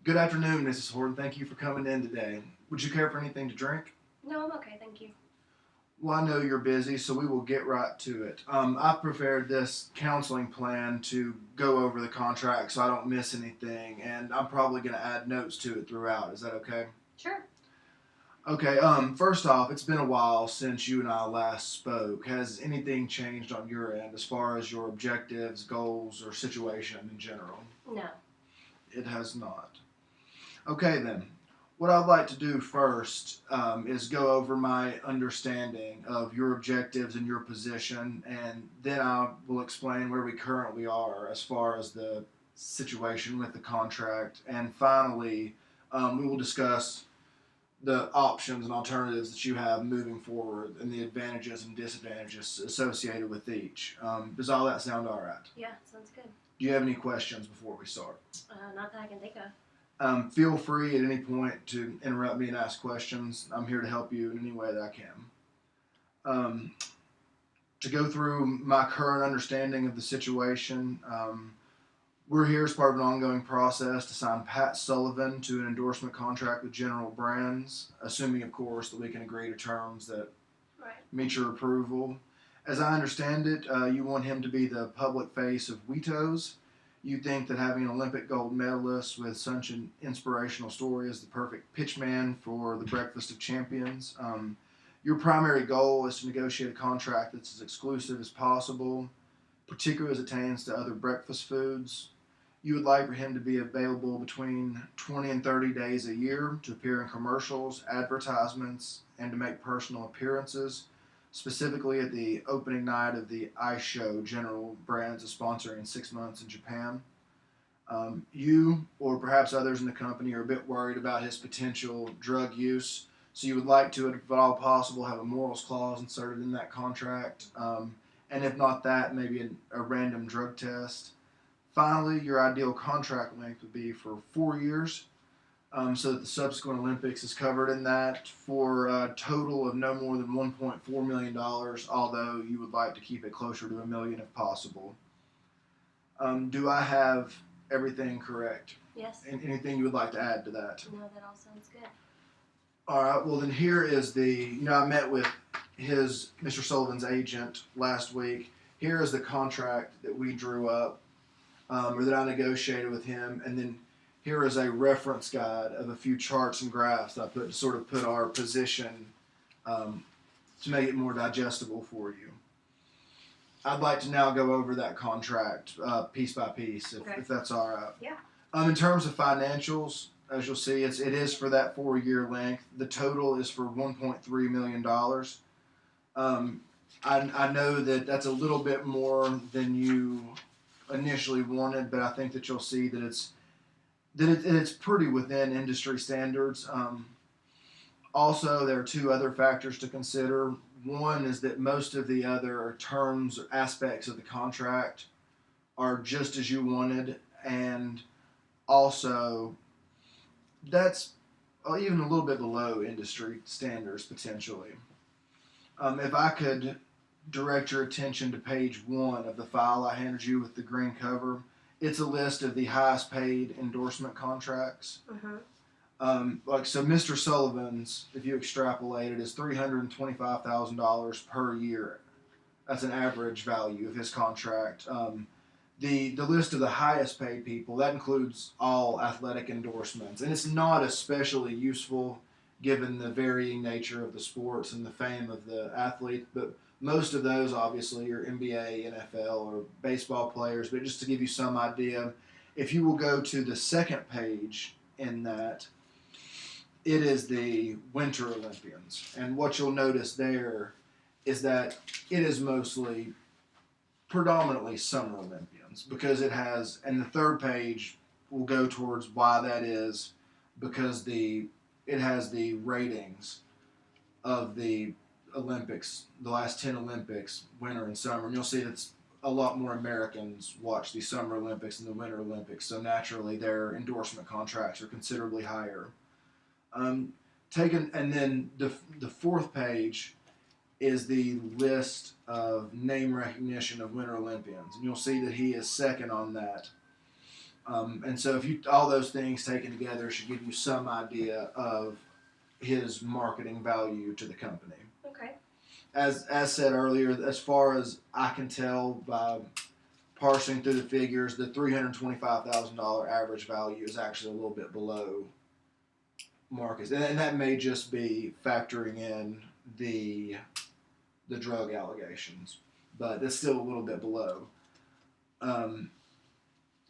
Good afternoon, Mrs. Horton. Thank you for coming in today. Would you care for anything to drink? No, I'm okay, thank you. Well, I know you're busy, so we will get right to it. I've prepared this counseling plan to go over the contract so I don't miss anything, and I'm probably going to add notes to it throughout. Is that okay? Sure. Okay, first off, it's been a while since you and I last spoke. Has anything changed on your end as far as your objectives, goals, or situation in general? No. It has not. Okay, then. What I'd like to do first is go over my understanding of your objectives and your position, and then I will explain where we currently are as far as the situation with the contract. And finally, we will discuss the options and alternatives that you have moving forward and the advantages and disadvantages associated with each. Does all that sound all right? Yeah, sounds good. Do you have any questions before we start? Not that I can think of. Feel free at any point to interrupt me and ask questions. I'm here to help you in any way that I can. To go through my current understanding of the situation, we're here as part of an ongoing process to sign Pat Sullivan to an endorsement contract with General Brands, assuming, of course, that we can agree to terms that Right. meet your approval. As I understand it, you want him to be the public face of Wheatos. You think that having an Olympic gold medalist with such an inspirational story is the perfect pitchman for the Breakfast of Champions. Your primary goal is to negotiate a contract that's as exclusive as possible, particularly as it pertains to other breakfast foods. You would like for him to be available between 20 and 30 days a year to appear in commercials, advertisements, and to make personal appearances, specifically at the opening night of the ice show General Brands is sponsoring in 6 months in Japan. You, or perhaps others in the company, are a bit worried about his potential drug use, so you would like to, if at all possible, have a morals clause inserted in that contract. And if not that, maybe a random drug test. Finally, your ideal contract length would be for 4 years, so that the subsequent Olympics is covered in that for a total of no more than $1.4 million, although you would like to keep it closer to $1 million if possible. Do I have everything correct? Yes. Anything you would like to add to that? No, that all sounds good. All right, well then here is I met with Mr. Sullivan's agent last week. Here is the contract that we drew up, or that I negotiated with him, and then here is a reference guide of a few charts and graphs that I put to sort of put our position to make it more digestible for you. I'd like to now go over that contract piece by piece, if that's all right. Yeah. In terms of financials, as you'll see, it is for that 4-year length. The total is for $1.3 million. I know that that's a little bit more than you initially wanted, but I think that you'll see that it's pretty within industry standards. Also, there are two other factors to consider. One is that most of the other terms or aspects of the contract are just as you wanted, and also that's even a little bit below industry standards potentially. If I could direct your attention to page 1 of the file I handed you with the green cover, it's a list of the highest paid endorsement contracts. Mm-hmm. So Mr. Sullivan's, if you extrapolate it, is $325,000 per year. That's an average value of his contract. The list of the highest paid people, that includes all athletic endorsements, and it's not especially useful given the varying nature of the sports and the fame of the athlete, but most of those obviously are NBA, NFL, or baseball players. But just to give you some idea, if you will go to the second page in that, it is the Winter Olympians. And what you'll notice there is that it is predominantly Summer Olympians, because it has, and the third page will go towards why that is, because it has the ratings of the Olympics, the last 10 Olympics, winter and summer. And you'll see that a lot more Americans watch the Summer Olympics than the Winter Olympics, so naturally their endorsement contracts are considerably higher. And then the fourth page is the list of name recognition of Winter Olympians, and you'll see that he is second on that. And so if you all those things taken together should give you some idea of his marketing value to the company. Okay. As said earlier, as far as I can tell by parsing through the figures, the $325,000 average value is actually a little bit below market, and that may just be factoring in the drug allegations, but it's still a little bit below.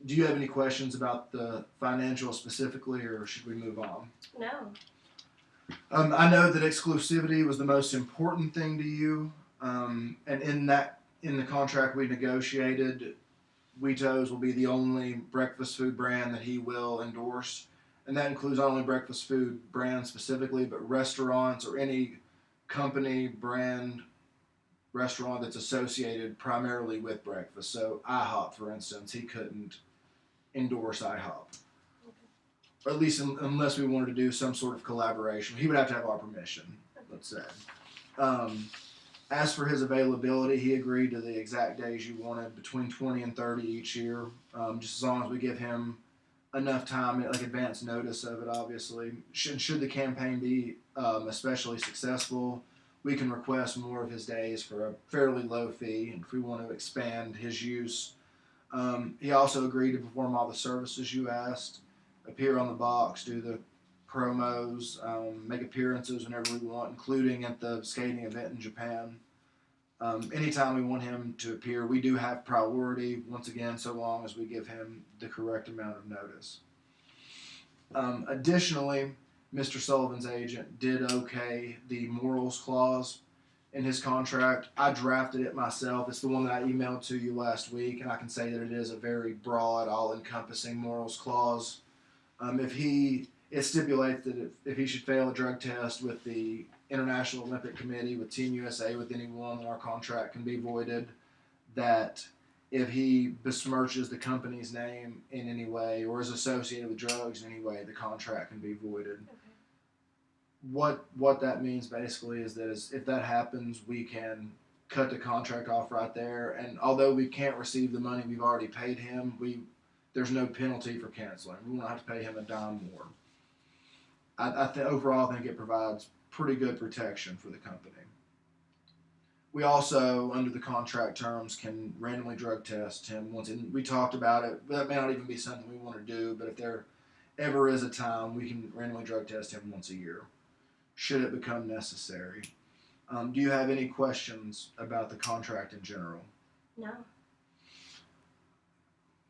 Do you have any questions about the financials specifically, or should we move on? No. I know that exclusivity was the most important thing to you, and in the contract we negotiated, Wheatos will be the only breakfast food brand that he will endorse, and that includes not only breakfast food brands specifically, but restaurants or any company brand restaurant that's associated primarily with breakfast. So IHOP, for instance, he couldn't endorse IHOP. Or at least unless we wanted to do some sort of collaboration. He would have to have our permission, let's say. As for his availability, he agreed to the exact days you wanted, between 20 and 30 each year, just as long as we give him enough time, like advance notice of it, obviously. Should the campaign be especially successful, we can request more of his days for a fairly low fee, and if we want to expand his use. He also agreed to perform all the services you asked, appear on the box, do the promos, make appearances whenever we want, including at the skating event in Japan. Anytime we want him to appear, we do have priority, once again, so long as we give him the correct amount of notice. Additionally, Mr. Sullivan's agent did okay the morals clause in his contract. I drafted it myself. It's the one that I emailed to you last week, and I can say that it is a very broad, all-encompassing morals clause. It stipulates that if he should fail a drug test with the International Olympic Committee, with Team USA, with anyone, then our contract can be voided. That if he besmirches the company's name in any way or is associated with drugs in any way, the contract can be voided. Okay. What that means basically is that if that happens, we can cut the contract off right there. And although we can't receive the money we've already paid him, there's no penalty for canceling. We won't have to pay him a dime more. Overall, I think it provides pretty good protection for the company. We also, under the contract terms, can randomly drug test him once. And we talked about it. That may not even be something we want to do, but if there ever is a time, we can randomly drug test him once a year, should it become necessary. Do you have any questions about the contract in general? No.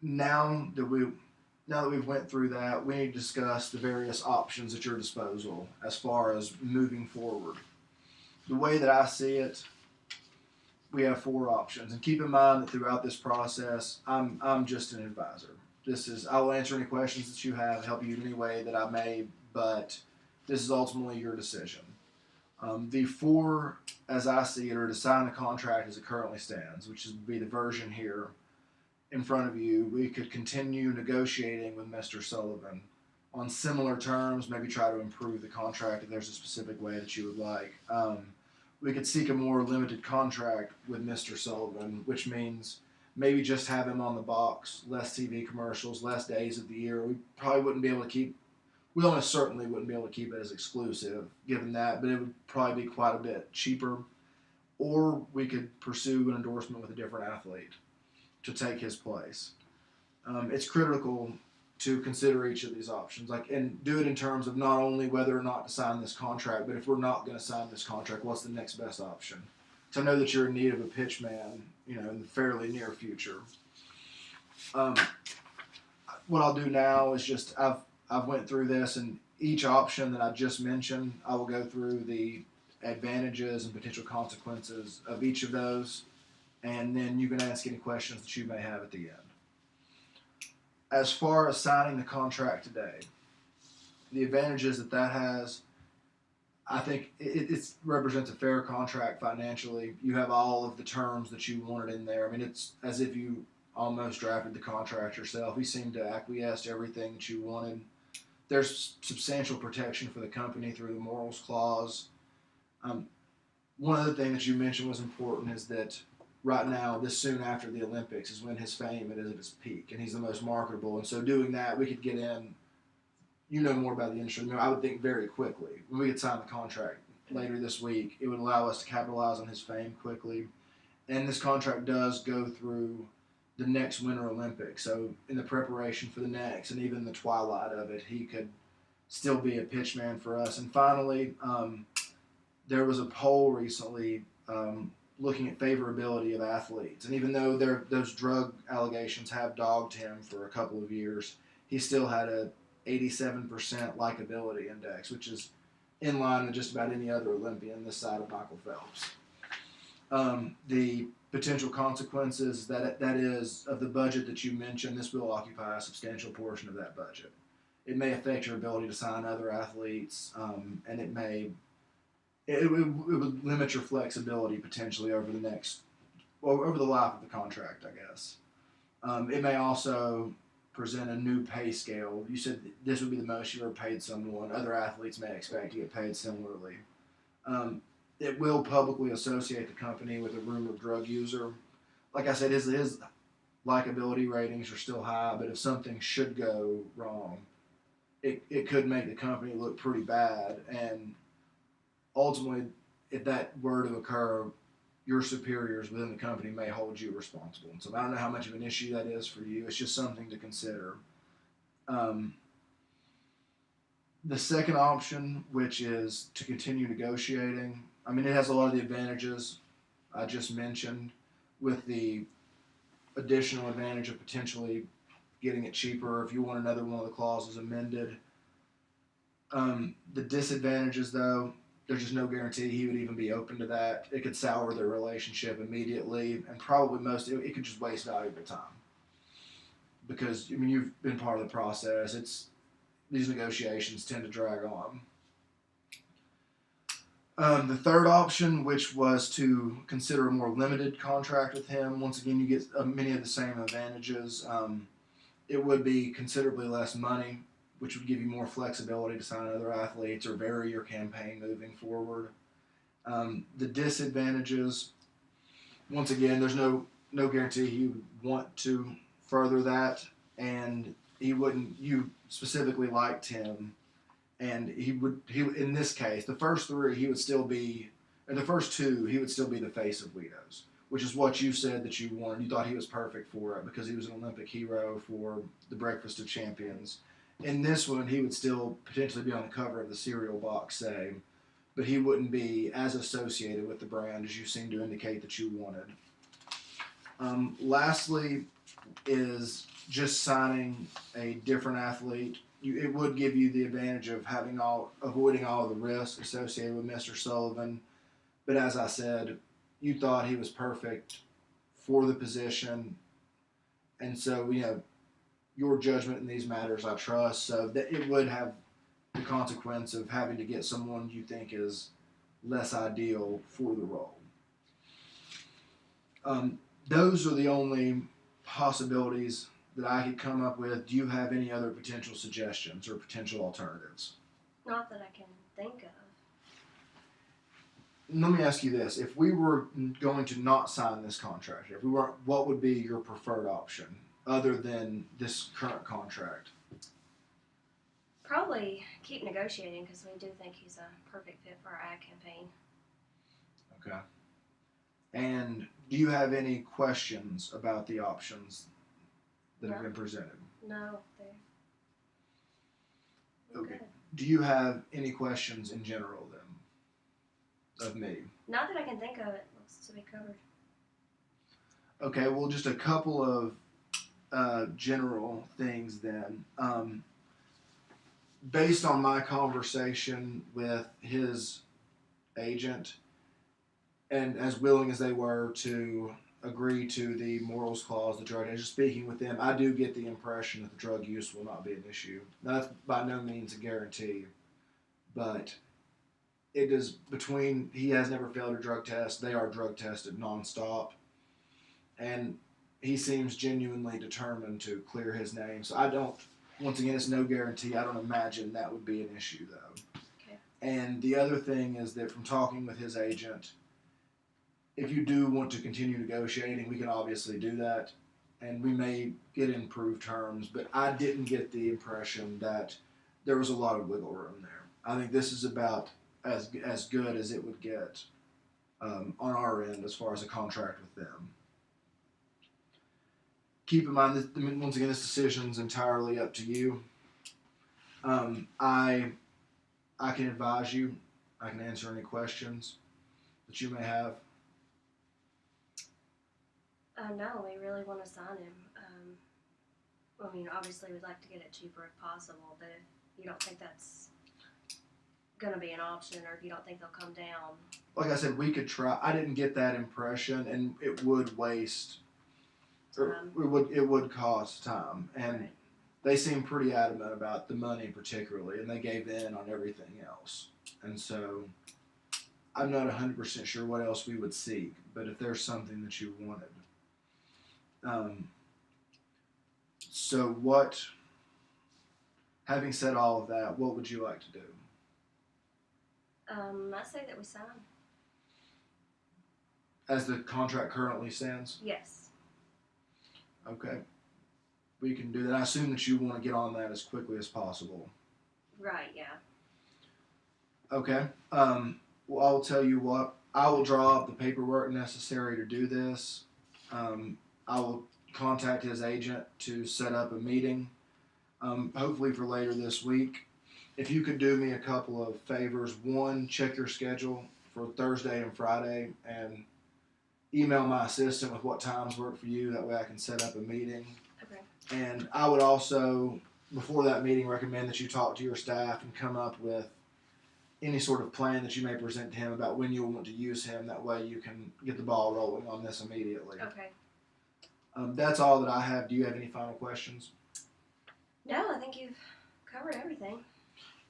Now that we've went through that, we need to discuss the various options at your disposal as far as moving forward. The way that I see it, we have 4 options, and keep in mind that throughout this process, I'm just an advisor. I will answer any questions that you have, help you in any way that I may, but this is ultimately your decision. The 4, as I see it, are to sign the contract as it currently stands, which would be the version here in front of you. We could continue negotiating with Mr. Sullivan on similar terms, maybe try to improve the contract if there's a specific way that you would like. We could seek a more limited contract with Mr. Sullivan, which means maybe just have him on the box, less TV commercials, less days of the year. We almost certainly wouldn't be able to keep it as exclusive, given that, but it would probably be quite a bit cheaper. Or we could pursue an endorsement with a different athlete to take his place. It's critical to consider each of these options, and do it in terms of not only whether or not to sign this contract, but if we're not going to sign this contract, what's the next best option? So I know that you're in need of a pitch man, in the fairly near future. What I'll do now is just I've went through this, and each option that I just mentioned, I will go through the advantages and potential consequences of each of those, and then you can ask any questions that you may have at the end. As far as signing the contract today, the advantages that has, I think it represents a fair contract financially. You have all of the terms that you wanted in there. I mean, it's as if you almost drafted the contract yourself. You seem to acquiesce to everything that you wanted. There's substantial protection for the company through the morals clause. One other thing that you mentioned was important is that right now, this soon after the Olympics, is when his fame is at its peak, and he's the most marketable. And so, doing that, we could get in. You know more about the industry. I would think very quickly. When we could sign the contract later this week, it would allow us to capitalize on his fame quickly. And this contract does go through the next Winter Olympics. So, in the preparation for the next, and even the twilight of it, he could still be a pitchman for us. And finally, there was a poll recently looking at favorability of athletes. And even though those drug allegations have dogged him for a couple of years, he still had a 87% likability index, which is in line with just about any other Olympian this side of Michael Phelps. The potential consequences that is of the budget that you mentioned, this will occupy a substantial portion of that budget. It may affect your ability to sign other athletes, and it would limit your flexibility potentially over the life of the contract, I guess. It may also present a new pay scale. You said this would be the most you ever paid someone. Other athletes may expect to get paid similarly. It will publicly associate the company with a rumored drug user. Like I said, his likability ratings are still high, but if something should go wrong, it could make the company look pretty bad. And ultimately, if that were to occur, your superiors within the company may hold you responsible. And so I don't know how much of an issue that is for you. It's just something to consider. The second option, which is to continue negotiating, I mean, it has a lot of the advantages I just mentioned, with the additional advantage of potentially getting it cheaper if you want another one of the clauses amended. The disadvantages, though, there's just no guarantee he would even be open to that. It could sour their relationship immediately, and probably it could just waste valuable time. Because, I mean, you've been part of the process. These negotiations tend to drag on. The third option, which was to consider a more limited contract with him, once again, you get many of the same advantages. It would be considerably less money, which would give you more flexibility to sign other athletes or vary your campaign moving forward. The disadvantages, once again, there's no guarantee he would want to further that, and you specifically liked him, and he in this case, the first two, he would still be the face of Guido's, which is what you said that you wanted. You thought he was perfect for it because he was an Olympic hero for the Breakfast of Champions. In this one, he would still potentially be on the cover of the cereal box, say, but he wouldn't be as associated with the brand as you seem to indicate that you wanted. Lastly is just signing a different athlete. It would give you the advantage of avoiding all of the risks associated with Mr. Sullivan, but as I said, you thought he was perfect for the position, and so, your judgment in these matters I trust, so that it would have the consequence of having to get someone you think is less ideal for the role. Those are the only possibilities that I could come up with. Do you have any other potential suggestions or potential alternatives? Not that I can think of. Let me ask you this. If we were going to not sign this contract, if we weren't, what would be your preferred option other than this current contract? Probably keep negotiating because we do think he's a perfect fit for our ad campaign. Okay. And do you have any questions about the options that have been presented? No, they're Okay. good. Do you have any questions in general then of me? Not that I can think of. It looks to be covered. Okay, well, just a couple of general things then. Based on my conversation with his agent, and as willing as they were to agree to the morals clause, the drug, just speaking with them, I do get the impression that the drug use will not be an issue. Now, that's by no means a guarantee, but it is he has never failed a drug test. They are drug tested nonstop, and he seems genuinely determined to clear his name. So once again, it's no guarantee. I don't imagine that would be an issue, though. Okay. And the other thing is that from talking with his agent, if you do want to continue negotiating, we can obviously do that, and we may get improved terms. But I didn't get the impression that there was a lot of wiggle room there. I think this is about as good as it would get on our end as far as a contract with them. Keep in mind that once again, this decision is entirely up to you. I can advise you. I can answer any questions that you may have. No, we really want to sign him. I mean, obviously, we'd like to get it cheaper if possible, but if you don't think that's going to be an option, or if you don't think they'll come down. Like I said, we could try. I didn't get that impression, and it would waste. It would cost time, and Right. they seem pretty adamant about the money particularly, and they gave in on everything else. And so, I'm not 100% sure what else we would seek, but if there's something that you wanted. So what, having said all of that, what would you like to do? I say that we sign. As the contract currently stands? Yes. Okay. We can do that. I assume that you want to get on that as quickly as possible. Right, yeah. Okay. Well, I'll tell you what. I will draw up the paperwork necessary to do this. I will contact his agent to set up a meeting, hopefully for later this week. If you could do me a couple of favors. One, check your schedule for Thursday and Friday and email my assistant with what times work for you. That way I can set up a meeting. Okay. And I would also, before that meeting, recommend that you talk to your staff and come up with any sort of plan that you may present to him about when you'll want to use him. That way you can get the ball rolling on this immediately. Okay. That's all that I have. Do you have any final questions? No, I think you've covered everything.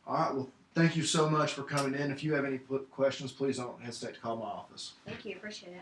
All right. Well, thank you so much for coming in. If you have any questions, please don't hesitate to call my office. Thank you. Appreciate it.